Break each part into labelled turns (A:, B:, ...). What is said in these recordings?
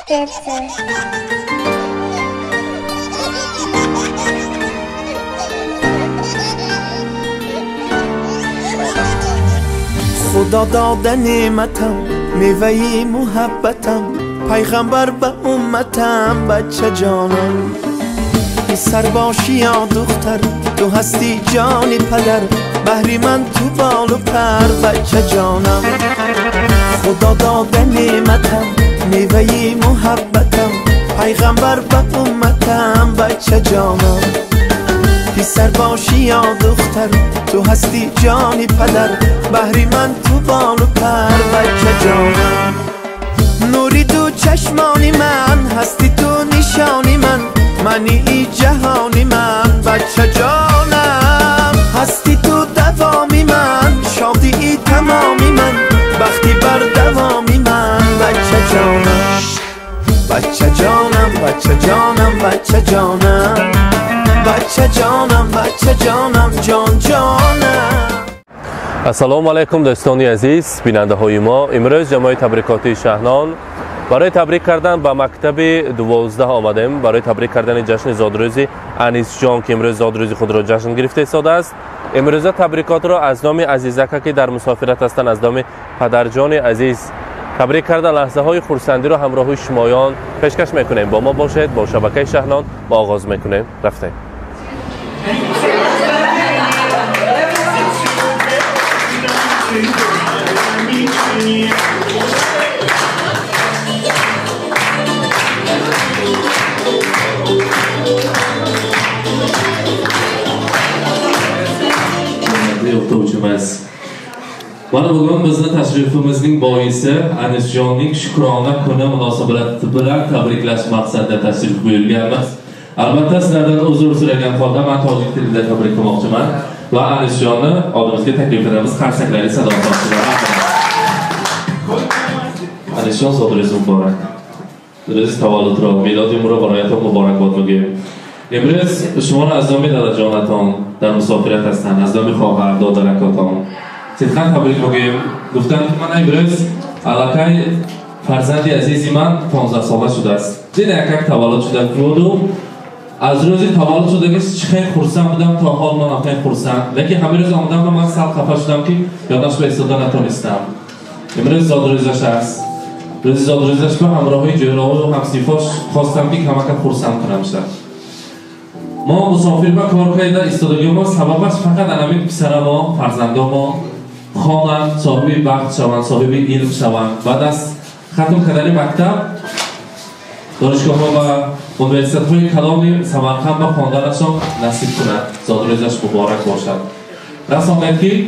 A: خدا داده نعمتم میوه محبتم پیغمبر به امتم بچه جانم پسر باشی یا دختر تو هستی جانی پدر بهری من تو بال و پر بچه جانم خدا داده نعمتم میوه محبتم پیغمبر به امتم بچه جانم پسر باشی یا دختر تو هستی جانی پدر بهری من تو بال و پر بچه جانم نوری تو چشمانی من هستی تو نشانی منی ای جهانی من بچه جانم هستی تو دوامی من شادی ای تمامی من بختی بر دوامی من بچه جانم بچه جانم بچه جانم بچه جانم بچه جانم بچه جانم جان جانم.
B: السلام علیکم دوستان عزیز بیننده های ما. امروز جمع تبریکاتی شهنان برای تبریک کردن به مکتب 12 آمدیم برای تبریک کردن جشن زادروزی انیس جان که امروز زادروزی خود را جشن گرفته ایستاده است. امروز تبریکات را از نام عزیزک که در مسافرت هستند از نام پدرجان عزیز تبریک کردن لحظه های خرسندی را همراه شمایان پیشکش میکنیم. با ما باشید. با شبکه شهنان با آغاز میکنیم. رفتیم.
C: Mana bugun bizni tashrifimizning boisi Anisjonning shukrona kuni munosabati bilan tabriklash maqsadida tashrif buyurganmiz. Albatta sizlardan uzr so'ragan holda men tojik tilida tabriklamoqchiman va Anisjonni oldimizga taklif etamiz. Qarsaklari sadoqatlar. Anisjon zodro'zi muborak. Ro'zi tavallud ro, milodi umro baroyatom muborakbod migim. Imroz shuma az nomi dadajonaton dar musofirат hastan, az nomi khohar dodarakaton. Sidqan tabrik migim. Guftan ki man imroz alakay farzandi azizi man 15 sola shudast. Dina yakak tavallud shudam budu. Az ro'zi tavallud shudagis chiqay xursand budam to hol man aqay xursand. Lekin hamma ro'z omdam man sal xafa shudamki yodash va istoda natonistam. Imroz zodro'zash است. روزی زادروزش با همراهی جراحی و همسیفاش خواستم که کمک خورسند کنم شد. ما مسافر با کار کردن استادگی ما سببش فقط انامین پسر ما فرزنده ما خوانند صاحب وقت شوند صاحب علم شوند بعد از ختم کردن مکتب دانشگاه ها و اونیورسیته های کلان سمرقند با خواندنشان نصیب کنند. زادروزش مبارک باشد. رسانه که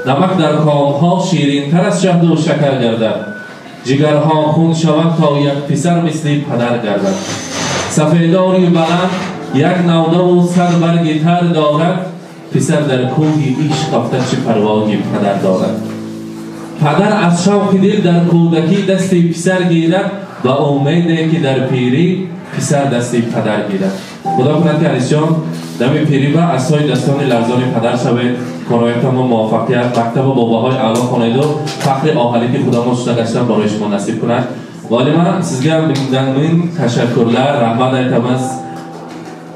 C: نمک در کام ها شیرین تر از شهد و شکر گردد. جگرها خون شود تا یک پسر مثل پدر گردد. سفیداری بلند یک نوده و سر برگی تر دارد. پسر در کوهی عشق رفته چه پروایی پدر دارد. پدر از شوق دل در کودکی دست پسر گیرد و امیده که در پیری پسر دست پدر گیرد. خدا کند که انیسجان دمی پیری و اسای دستان لرزان پدر شوید. کارایت ما موفقیت مکتب و باباهای اعلی خوانید و فخر آهلی که خدا ما شده گشتن برای شما نصیب کند. ولی من sizga من تشکرler rahmat aytamiz.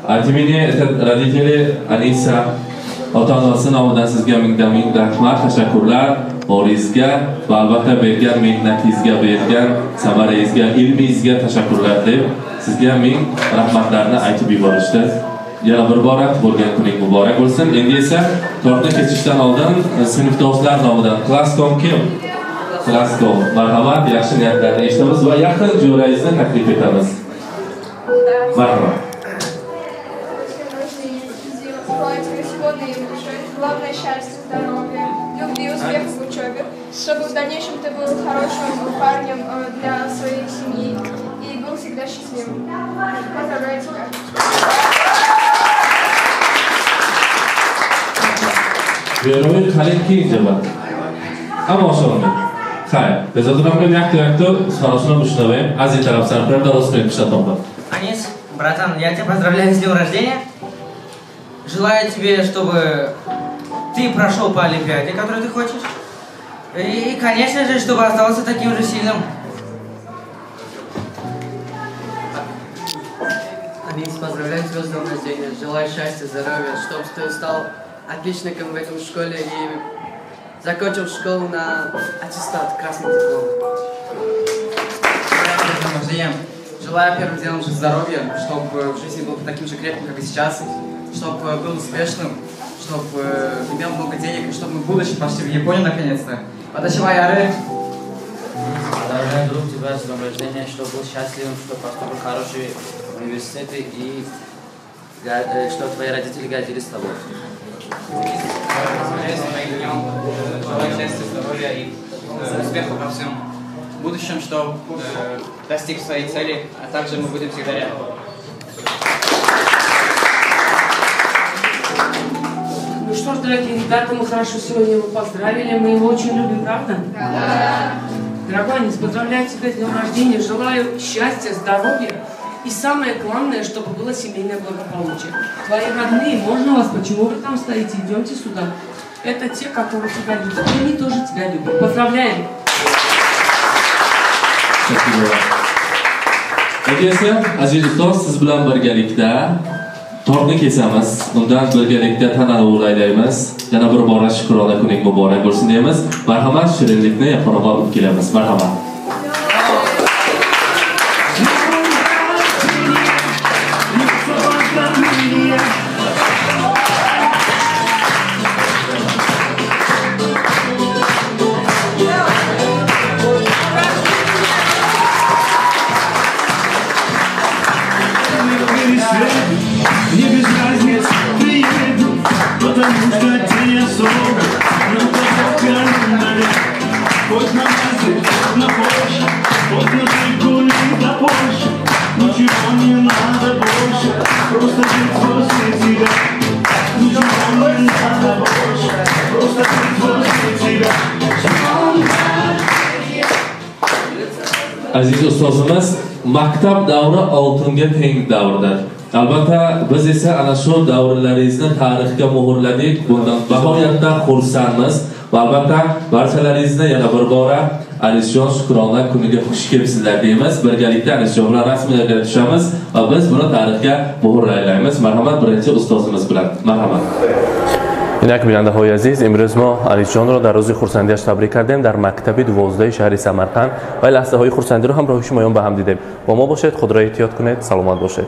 C: Aytmini radikali Anisa ota-onasi nomidan sizga ming rahmat tashakkurlar. Boringizga va albatta bergan mehnatingizga bergan samarangizga ilmingizga tashakkurlar deb sizga ming rahmatlarni aytib yuborishdi. Yana bir bora bo'lgan kuning muborak bo'lsin. Endi esa tortni kechishdan oldin sinfdoshlar nomidan Klasskom kim? Klasskom. Marhamat, yaxshi niyatlarni eshitamiz va yaqin jo'rangizni taklif etamiz. Marhamat.
D: Главное счастье, здоровье, любви, успехов в учебе, чтобы в дальнейшем ты был хорошим парнем для своей семьи и был всегда счастливым. Поздравляю тебя.
C: بیروی خالد کی اینجا بود؟ اما شما خیر بذارم که یک تو سلامشون بشنویم از این طرف سرپرم درست کنید پیشتون بود.
E: Анис, братан, я тебя поздравляю с днем рождения. Желаю тебе, чтобы ты прошел по олимпиаде, которую ты хочешь. И, конечно же, чтобы остался таким же сильным.
F: Анис, поздравляю тебя с днем рождения. Желаю счастья, здоровья, чтобы ты стал отличником в этом школе и закончил школу на аттестат, красный диплом. Желаю первым делом же здоровья, чтобы в жизни был таким же крепким, как и сейчас, чтобы был успешным, чтобы имел много денег, и чтобы в будущем пошли в Японию наконец-то. Подачевай, Яры!
E: Поздравляю, друг, тебя с днем рождения, чтобы был счастливым, чтобы поступил в хорошие университеты и чтобы твои родители гордились тобой.
G: Поздравляю с твоим днем, желаю счастья, здоровья и успехов во всем в будущем, чтобы достиг своей цели, а также мы будем всегда рядом.
H: Ну что ж, дорогие ребята, мы хорошо сегодня его поздравили, мы его очень любим, правда? Да. Дорогой Анис, поздравляю тебя с днем рождения, желаю счастья, здоровья и самое главное, чтобы было семейное благополучие. Твои родные, можно вас? Почему вы там стоите? Идемте сюда. Это те, которые тебя любят, и они тоже тебя любят. Поздравляем!
C: Endi esa aziz ustoz siz bilan birgalikda tortni kesamiz. Undan birgalikda tanani o'ylaymiz. Yana bir bora shukrona kuning muborak bo'lsin deymiz. Marhamat, shirinlikni yaqinroq olib kelamiz. Marhamat.
A: Мне без разницы, приеду, потому что день особый. На календаре, хоть на Мазде, хоть на Порше, хоть на Жигули до Польши. Ничего не надо больше, просто жить возле тебя. Ничего не надо больше, просто жить возле тебя.
C: Aziz ustozimiz maktab davri oltinga teng davrdir. Albatta biz esa ana shu davrlaringizni tarixga muhrladik. Bundan nihoyatda xursandmiz va albatta barchalaringizni yana bir bora Alisjon Shukrona kuniga xush kelibsizlar deymiz. Birgalikda Alisjon bilan rasmiyatga tushamiz va biz buni tarixga muhrlaymiz. Marhamat, birinchi ustozimiz bilan. Marhamat.
B: اینک بیننده های عزیز، امروز ما انیس جان را در روز خرسندیش تبریک کردیم در مکتب 12 شهر سمرقند و لحظه های خرسندی رو هم راهی شمایان به هم دیدیم. با ما باشید، خود را احتیاط کنید، سلامت باشید.